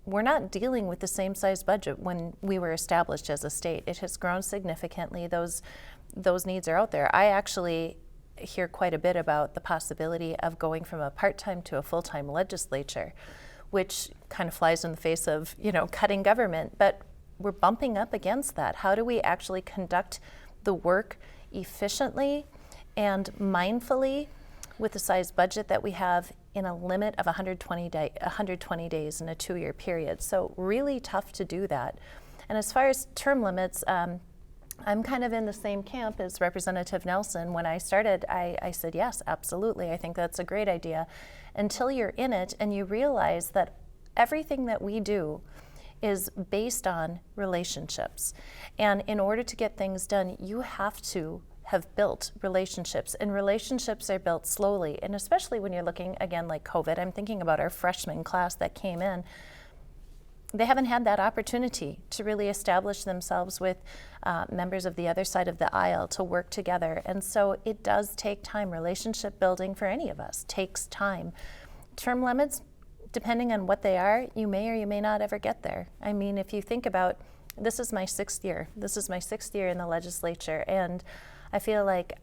we're not dealing with the same size budget when we were established as a state. It has grown significantly. Those needs are out there. I actually hear quite a bit about the possibility of going from a part-time to a full-time legislature, which kind of flies in the face of, cutting government, but we're bumping up against that. How do we actually conduct the work efficiently and mindfully with the size budget that we have in a limit of 120 days in a 2-year period? So really tough to do that. And as far as term limits, I'm kind of in the same camp as Representative Nelson. When I started, I said, yes, absolutely. I think that's a great idea. Until you're in it and you realize that everything that we do is based on relationships. And in order to get things done, you have to have built relationships, and relationships are built slowly. And especially when you're looking, again, like COVID, I'm thinking about our freshman class that came in. They haven't had that opportunity to really establish themselves with members of the other side of the aisle to work together. And so it does take time. Relationship building for any of us takes time. Term limits, depending on what they are, you may or you may not ever get there. I mean, if you think about, this is my 6th year. This is my 6th year in the legislature, and I feel like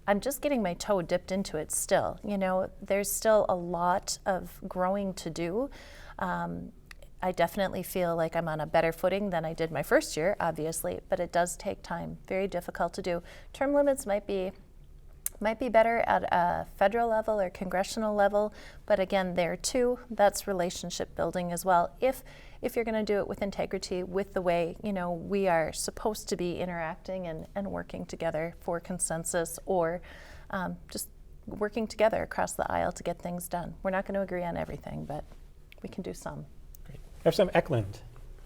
I'm just getting my toe dipped into it still. There's still a lot of growing to do. I definitely feel like I'm on a better footing than I did my first year, obviously, but it does take time. Very difficult to do. Term limits might be better at a federal level or congressional level, but again, there too, that's relationship building as well. If you're going to do it with integrity, with the way we are supposed to be interacting and working together for consensus, or just working together across the aisle to get things done. We're not going to agree on everything, but we can do some. Great. Representative Ecklund,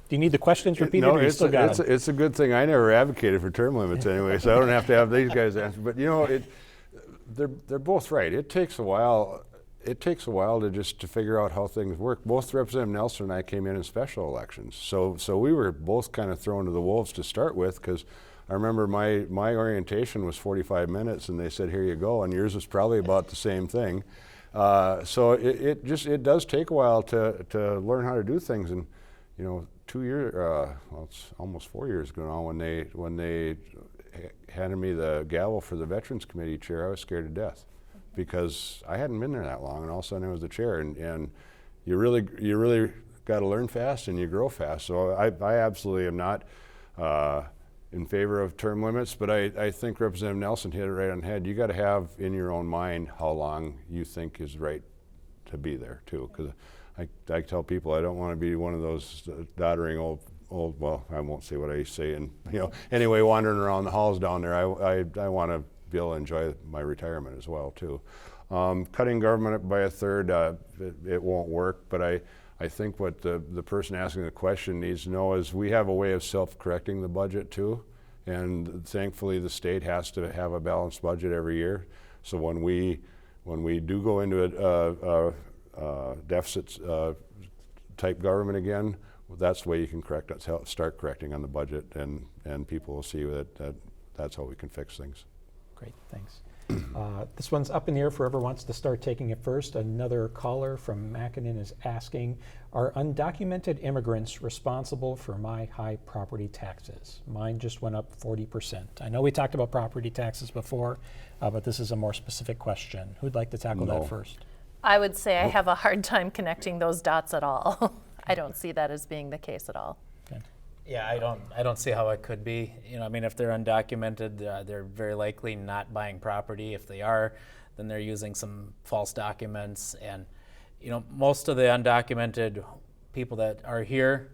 do you need the questions repeated? No, it's a good thing I never advocated for term limits anyway, so I don't have to have these guys answer. But they're both right. It takes a while. It takes a while to figure out how things work. Both Representative Nelson and I came in special elections, so we were both kind of thrown to the wolves to start with, because I remember my orientation was 45 minutes, and they said, "Here you go," and yours was probably about the same thing. So it does take a while to learn how to do things, and 2 years, well, it's almost 4 years ago now, when they handed me the gavel for the Veterans Committee chair, I was scared to death, because I hadn't been there that long, and all of a sudden I was the chair, and you really got to learn fast and you grow fast. So I absolutely am not in favor of term limits, but I think Representative Nelson hit it right on the head. You got to have in your own mind how long you think is right to be there too, because I tell people I don't want to be one of those doddering old, well, I won't say what I say, and anyway, wandering around the halls down there. I want to be able to enjoy my retirement as well too. Cutting government by 1/3, it won't work, but I think what the person asking the question needs to know is we have a way of self-correcting the budget too, and thankfully the state has to have a balanced budget every year. So when we do go into a deficit type government again, that's the way you can start correcting on the budget, and people will see that that's how we can fix things. Great, thanks. This one's up in the air for whoever wants to start taking it first. Another caller from Mackinnon is asking, are undocumented immigrants responsible for my high property taxes? Mine just went up 40%. I know we talked about property taxes before, but this is a more specific question. Who'd like to tackle that first? I would say I have a hard time connecting those dots at all. I don't see that as being the case at all. Okay. Yeah, I don't see how it could be. I mean, if they're undocumented, they're very likely not buying property. If they are, then they're using some false documents. And, most of the undocumented people that are here,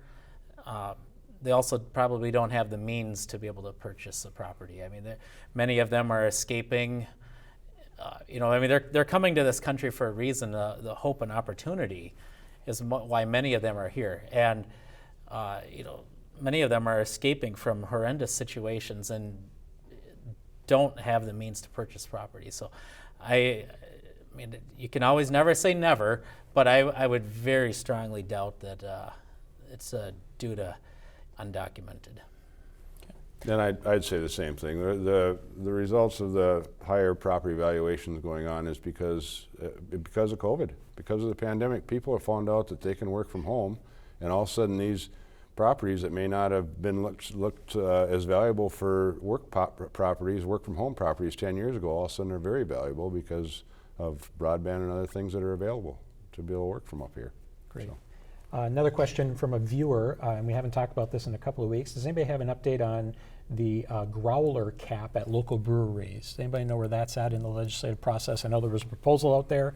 they also probably don't have the means to be able to purchase a property. I mean, many of them are escaping. They're coming to this country for a reason. The hope and opportunity is why many of them are here. And, many of them are escaping from horrendous situations and don't have the means to purchase property. So I mean, you can always never say never, but I would very strongly doubt that it's due to undocumented. And I'd say the same thing. The results of the higher property valuations going on is because of COVID, because of the pandemic. People have found out that they can work from home, and all of a sudden these properties that may not have been looked as valuable for work from home properties 10 years ago, all of a sudden are very valuable because of broadband and other things that are available to be able to work from up here. Great. So. Another question from a viewer, and we haven't talked about this in a couple of weeks. Does anybody have an update on the growler cap at local breweries? Does anybody know where that's at in the legislative process? I know there was a proposal out there.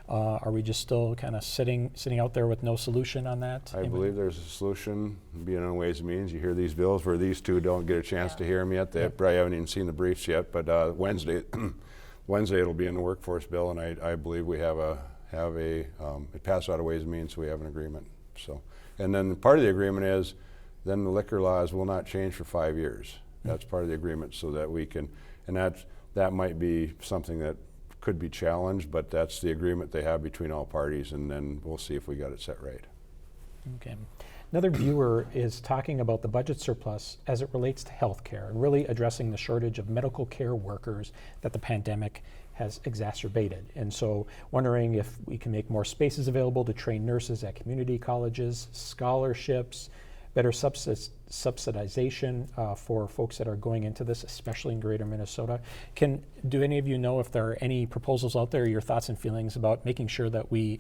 Are we just still kind of sitting out there with no solution on that? I believe there's a solution. Being on Ways and Means, you hear these bills where these two don't get a chance to hear them yet. They probably haven't even seen the briefs yet, but Wednesday it'll be in the workforce bill, and I believe we have it passed out of Ways and Means, so we have an agreement. So, and then part of the agreement is then the liquor laws will not change for 5 years. That's part of the agreement, so that we can, and that might be something that could be challenged, but that's the agreement they have between all parties, and then we'll see if we got it set right. Okay. Another viewer is talking about the budget surplus as it relates to healthcare and really addressing the shortage of medical care workers that the pandemic has exacerbated. And so wondering if we can make more spaces available to train nurses at community colleges, scholarships, better subsidization for folks that are going into this, especially in greater Minnesota. Do any of you know if there are any proposals out there, your thoughts and feelings about making sure that we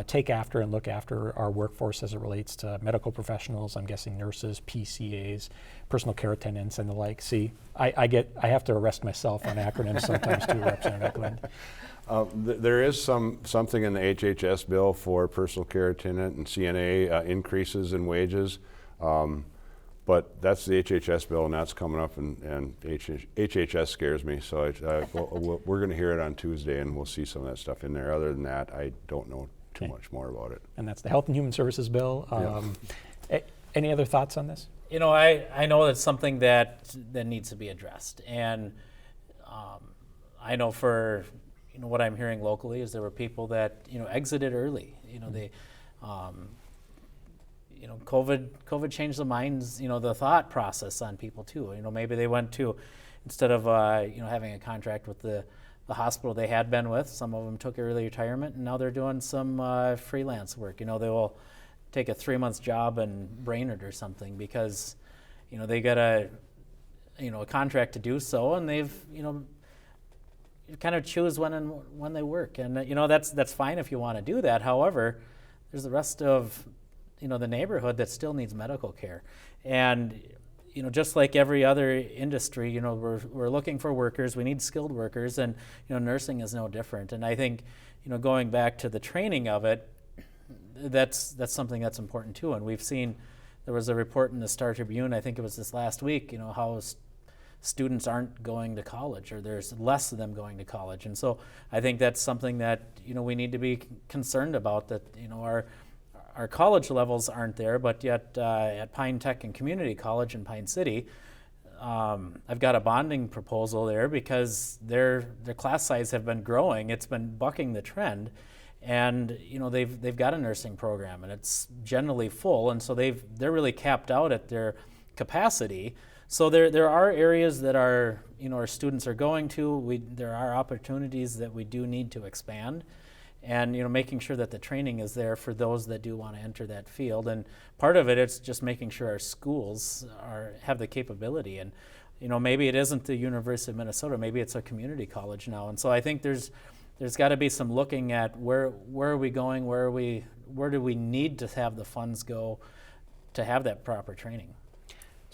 take after and look after our workforce as it relates to medical professionals? I'm guessing nurses, PCAs, personal care attendants, and the like. See, I have to arrest myself on acronyms sometimes too, Representative Ecklund. There is something in the HHS bill for personal care attendant and CNA increases in wages. But that's the HHS bill, and that's coming up, and HHS scares me. So we're going to hear it on Tuesday, and we'll see some of that stuff in there. Other than that, I don't know too much more about it. And that's the Health and Human Services bill. Any other thoughts on this? I know that's something that needs to be addressed, and I know for what I'm hearing locally is there were people that exited early. They. COVID changed the minds, the thought process on people too. Maybe they went to, instead of, having a contract with the hospital they had been with, some of them took early retirement, and now they're doing some freelance work. They will take a 3-month job in Brainerd or something because, they got a contract to do so, and they've, you kind of choose when they work. And, that's fine if you want to do that. However, there's the rest of the neighborhood that still needs medical care. And, just like every other industry, we're looking for workers. We need skilled workers, and, nursing is no different. And I think, going back to the training of it, that's something that's important too. And we've seen, there was a report in the Star Tribune, I think it was this last week, how students aren't going to college, or there's less of them going to college. And so I think that's something that, we need to be concerned about, that, our college levels aren't there, but yet at Pine Tech and Community College in Pine City, I've got a bonding proposal there because their class size have been growing. It's been bucking the trend, and they've got a nursing program, and it's generally full, and so they're really capped out at their capacity. So there are areas that our students are going to. There are opportunities that we do need to expand. And making sure that the training is there for those that do want to enter that field. And part of it's just making sure our schools have the capability. And maybe it isn't the University of Minnesota, maybe it's a community college now. And so I think there's got to be some looking at where are we going, where do we need to have the funds go to have that proper training.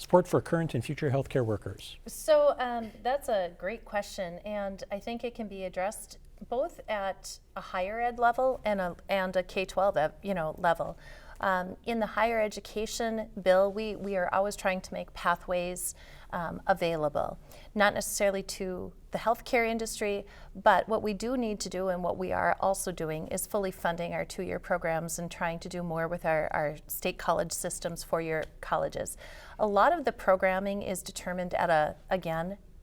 Support for current and future healthcare workers. So that's a great question, and I think it can be addressed both at a higher ed level and a K-12 level. In the higher education bill, we are always trying to make pathways available, not necessarily to the healthcare industry, but what we do need to do and what we are also doing is fully funding our 2-year programs and trying to do more with our state college systems, 4-year colleges. A lot of the programming is determined at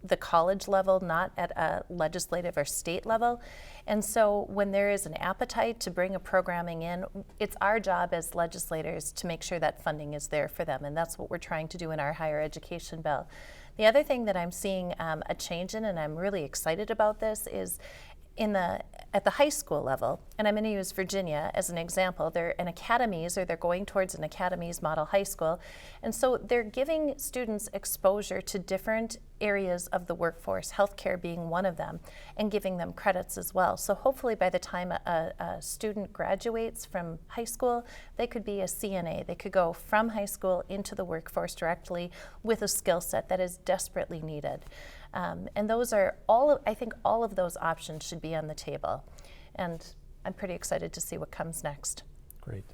the college level, not at a legislative or state level. And so when there is an appetite to bring a programming in, it's our job as legislators to make sure that funding is there for them. And that's what we're trying to do in our higher education bill. The other thing that I'm seeing a change in, and I'm really excited about this, is at the high school level, and I'm going to use Virginia as an example. They're in academies, or they're going towards an academies model high school, and so they're giving students exposure to different areas of the workforce, healthcare being one of them, and giving them credits as well. So hopefully by the time a student graduates from high school, they could be a CNA. They could go from high school into the workforce directly with a skill set that is desperately needed. And those are I think all of those options should be on the table. And I'm pretty excited to see what comes next. Great.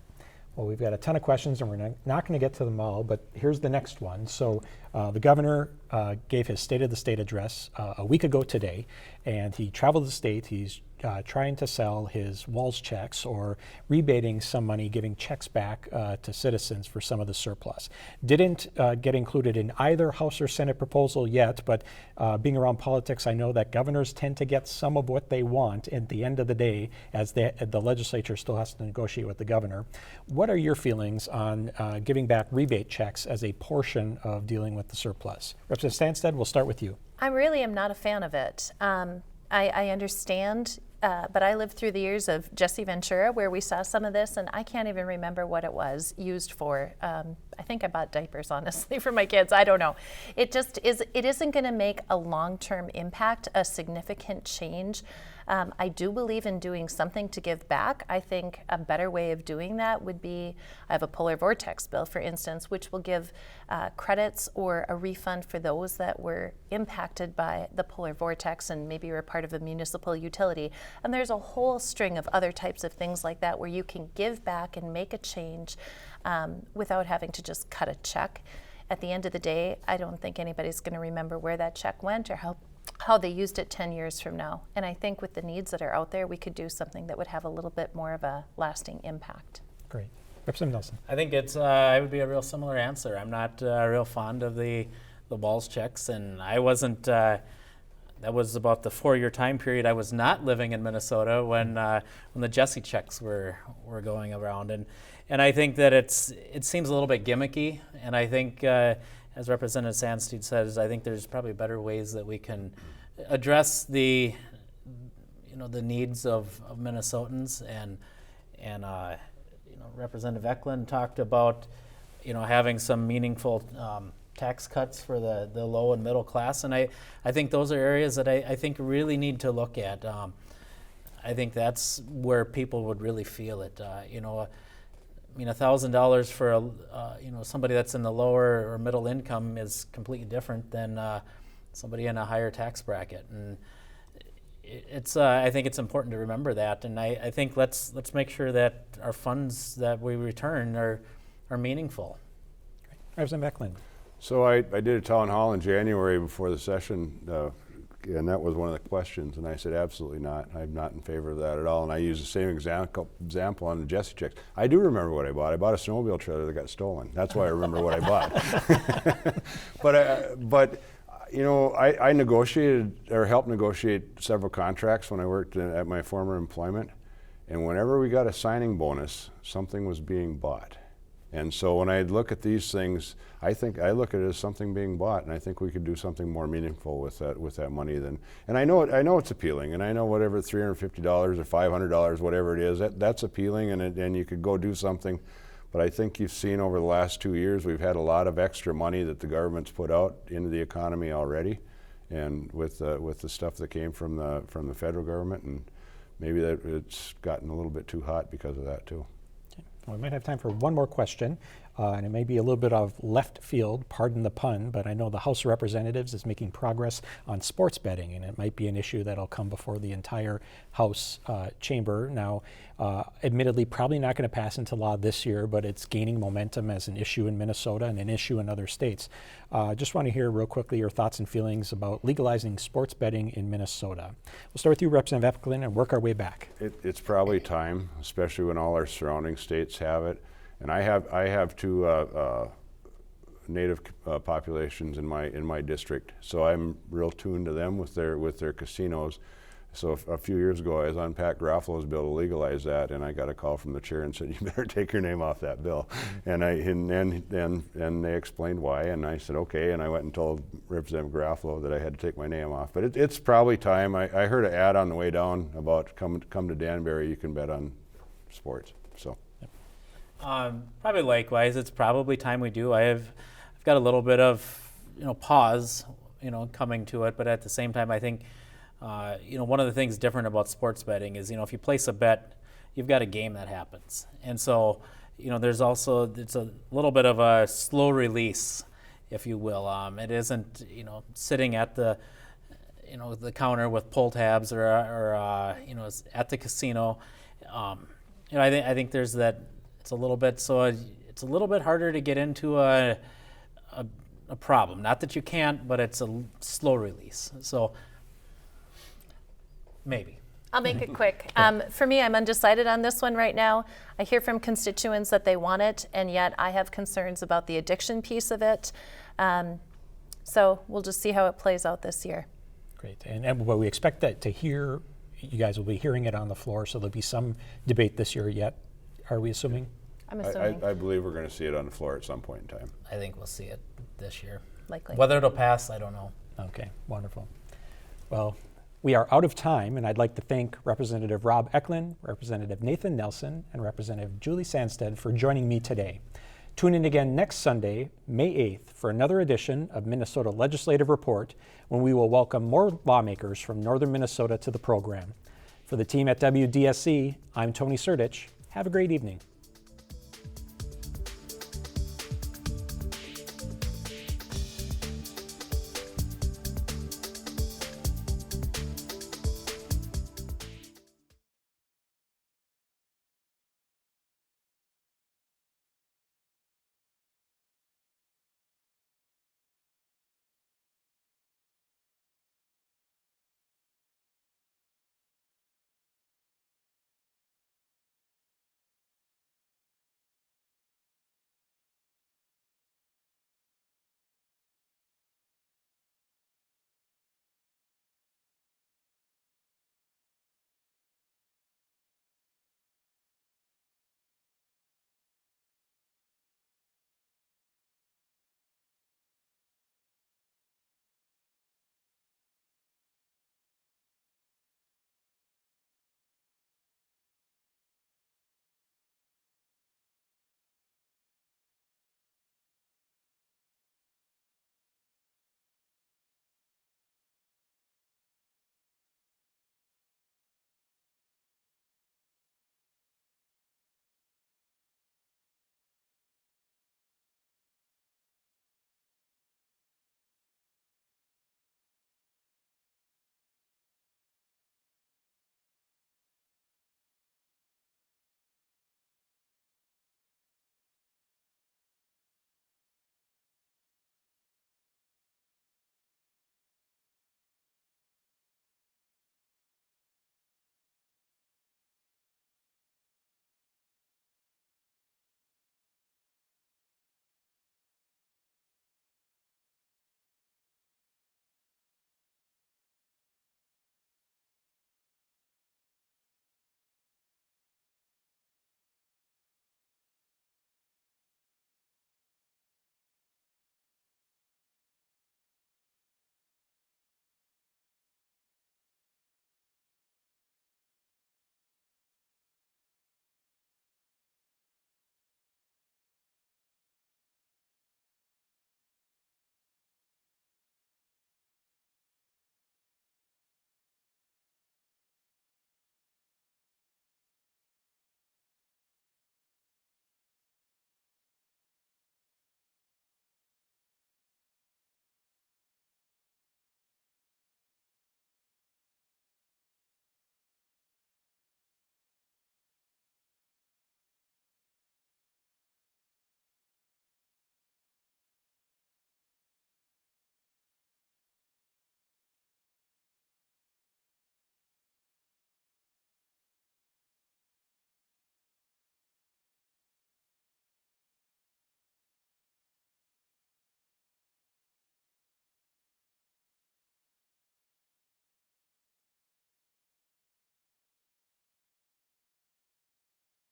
Well, we've got a ton of questions, and we're not going to get to them all, but here's the next one. So the governor gave his State of the State address a week ago today, and he traveled the state. He's trying to sell his Walls checks, or rebating some money, giving checks back to citizens for some of the surplus. Didn't get included in either House or Senate proposal yet, but being around politics, I know that governors tend to get some of what they want at the end of the day, as the legislature still has to negotiate with the governor. What are your feelings on giving back rebate checks as a portion of dealing with the surplus? Representative Sandstede, we'll start with you. I really am not a fan of it. I understand, but I lived through the years of Jesse Ventura, where we saw some of this, and I can't even remember what it was used for. I think I bought diapers, honestly, for my kids. I don't know. It isn't going to make a long-term impact, a significant change. I do believe in doing something to give back. I think a better way of doing that would be, I have a polar vortex bill, for instance, which will give credits or a refund for those that were impacted by the polar vortex and maybe were part of a municipal utility. And there's a whole string of other types of things like that where you can give back and make a change without having to just cut a check. At the end of the day, I don't think anybody's going to remember where that check went or how they used it 10 years from now. And I think with the needs that are out there, we could do something that would have a little bit more of a lasting impact. Great. Representative Nelson. I think it would be a real similar answer. I'm not real fond of the Walls checks, and I wasn't. That was about the 4-year time period I was not living in Minnesota when the Jesse checks were going around, and I think that it seems a little bit gimmicky, and I think as Representative Sandstede says, I think there's probably better ways that we can address the needs of Minnesotans, and Representative Ecklund talked about having some meaningful tax cuts for the low and middle class, and I think those are areas that I think really need to look at. I think that's where people would really feel it. $1,000 for somebody that's in the lower or middle income is completely different than somebody in a higher tax bracket, and I think it's important to remember that. And I think let's make sure that our funds that we return are meaningful. Representative Ecklund. So I did a town hall in January before the session, and that was one of the questions, and I said absolutely not. I'm not in favor of that at all, and I used the same example on the Jesse checks. I do remember what I bought. I bought a snowmobile trailer that got stolen. That's why I remember what I bought. But I negotiated or helped negotiate several contracts when I worked at my former employment, and whenever we got a signing bonus, something was being bought. And so when I look at these things, I think I look at it as something being bought, and I think we could do something more meaningful with that money than. And I know it's appealing, and I know whatever $350 or $500, whatever it is, that's appealing, and you could go do something. But I think you've seen over the last 2 years, we've had a lot of extra money that the government's put out into the economy already, and with the stuff that came from the federal government, and maybe that it's gotten a little bit too hot because of that too. We might have time for one more question. And it may be a little bit of left field, pardon the pun, but I know the House of Representatives is making progress on sports betting, and it might be an issue that'll come before the entire House chamber. Now, admittedly, probably not going to pass into law this year, but it's gaining momentum as an issue in Minnesota and an issue in other states. Just want to hear real quickly your thoughts and feelings about legalizing sports betting in Minnesota. We'll start with you, Representative Ecklund, and work our way back. It's probably time, especially when all our surrounding states have it. And I have two native populations in my district, so I'm real tuned to them with their casinos. So a few years ago, I was on Pat Garofalo's bill to legalize that, and I got a call from the chair and said, "You better take your name off that bill." And they explained why, and I said, "Okay." And I went and told Representative Garofalo that I had to take my name off. But it's probably time. I heard an ad on the way down about come to Danbury, you can bet on sports. So. Probably likewise, it's probably time we do. I've got a little bit of pause coming to it, but at the same time I think one of the things different about sports betting is if you place a bet, you've got a game that happens, and so there's also it's a little bit of a slow release, if you will. It isn't sitting at the the counter with pull tabs or at the casino. I think there's that. It's a little bit harder to get into a problem. Not that you can't, but it's a slow release. So maybe. I'll make it quick. For me, I'm undecided on this one right now. I hear from constituents that they want it, and yet I have concerns about the addiction piece of it. So we'll just see how it plays out this year. Great. And we expect that to hear, you guys will be hearing it on the floor, so there'll be some debate this year yet. Are we assuming? I'm assuming. I believe we're going to see it on the floor at some point in time. I think we'll see it this year. Likely. Whether it'll pass, I don't know. Okay, wonderful. Well, we are out of time, and I'd like to thank Representative Rob Ecklund, Representative Nathan Nelson, and Representative Julie Sandstede for joining me today. Tune in again next Sunday, May 8th, for another edition of Minnesota Legislative Report, when we will welcome more lawmakers from northern Minnesota to the program. For the team at WDSC, I'm Tony Sertich. Have a great evening.